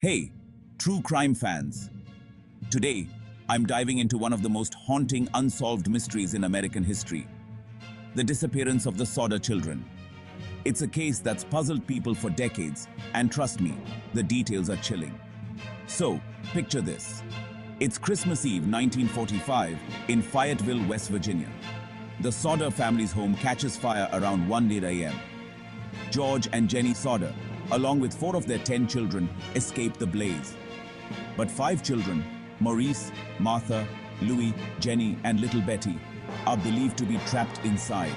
Hey, true crime fans. Today, I'm diving into one of the most haunting unsolved mysteries in American history, the disappearance of the Sodder children. It's a case that's puzzled people for decades, and trust me, the details are chilling. So, picture this. It's Christmas Eve 1945 in Fayetteville, West Virginia. The Sodder family's home catches fire around 1:00 a.m. George and Jenny Sodder, along with 4 of their 10 children, escape the blaze. But 5 children, Maurice, Martha, Louis, Jenny, and little Betty, are believed to be trapped inside.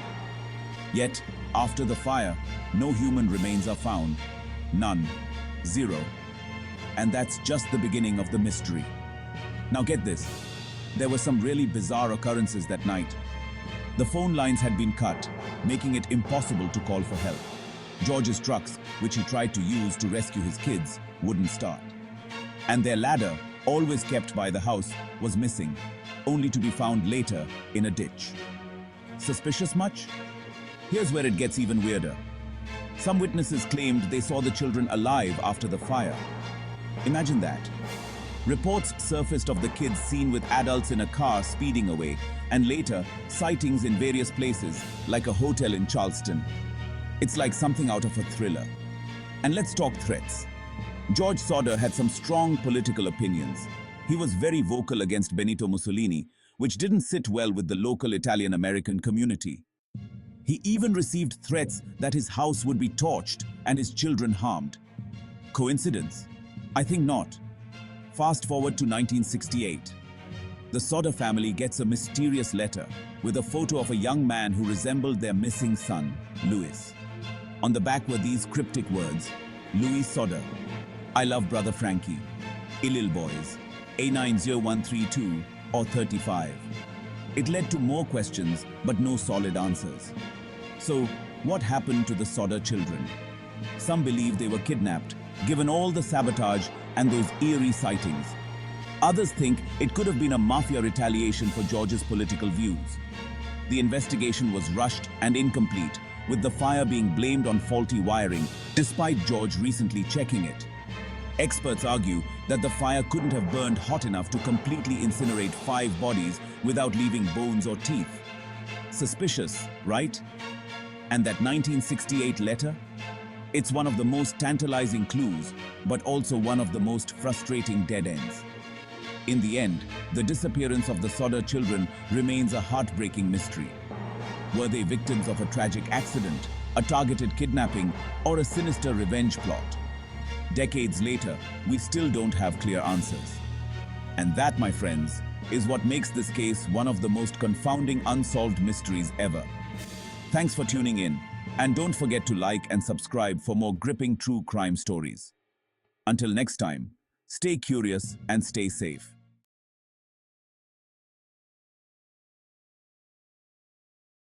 Yet, after the fire, no human remains are found. None. Zero. And that's just the beginning of the mystery. Now get this. There were some really bizarre occurrences that night. The phone lines had been cut, making it impossible to call for help. George's trucks, which he tried to use to rescue his kids, wouldn't start. And their ladder, always kept by the house, was missing, only to be found later in a ditch. Suspicious much? Here's where it gets even weirder. Some witnesses claimed they saw the children alive after the fire. Imagine that. Reports surfaced of the kids seen with adults in a car speeding away, and later, sightings in various places, like a hotel in Charleston. It's like something out of a thriller. And let's talk threats. George Sodder had some strong political opinions. He was very vocal against Benito Mussolini, which didn't sit well with the local Italian-American community. He even received threats that his house would be torched and his children harmed. Coincidence? I think not. Fast forward to 1968. The Sodder family gets a mysterious letter with a photo of a young man who resembled their missing son, Louis. On the back were these cryptic words: Louis Sodder, I love brother Frankie, Illil boys, A90132 or 35. It led to more questions, but no solid answers. So, what happened to the Sodder children? Some believe they were kidnapped, given all the sabotage and those eerie sightings. Others think it could have been a mafia retaliation for George's political views. The investigation was rushed and incomplete, with the fire being blamed on faulty wiring, despite George recently checking it. Experts argue that the fire couldn't have burned hot enough to completely incinerate 5 bodies without leaving bones or teeth. Suspicious, right? And that 1968 letter? It's one of the most tantalizing clues, but also one of the most frustrating dead ends. In the end, the disappearance of the Sodder children remains a heartbreaking mystery. Were they victims of a tragic accident, a targeted kidnapping, or a sinister revenge plot? Decades later, we still don't have clear answers. And that, my friends, is what makes this case one of the most confounding unsolved mysteries ever. Thanks for tuning in, and don't forget to like and subscribe for more gripping true crime stories. Until next time, stay curious and stay safe.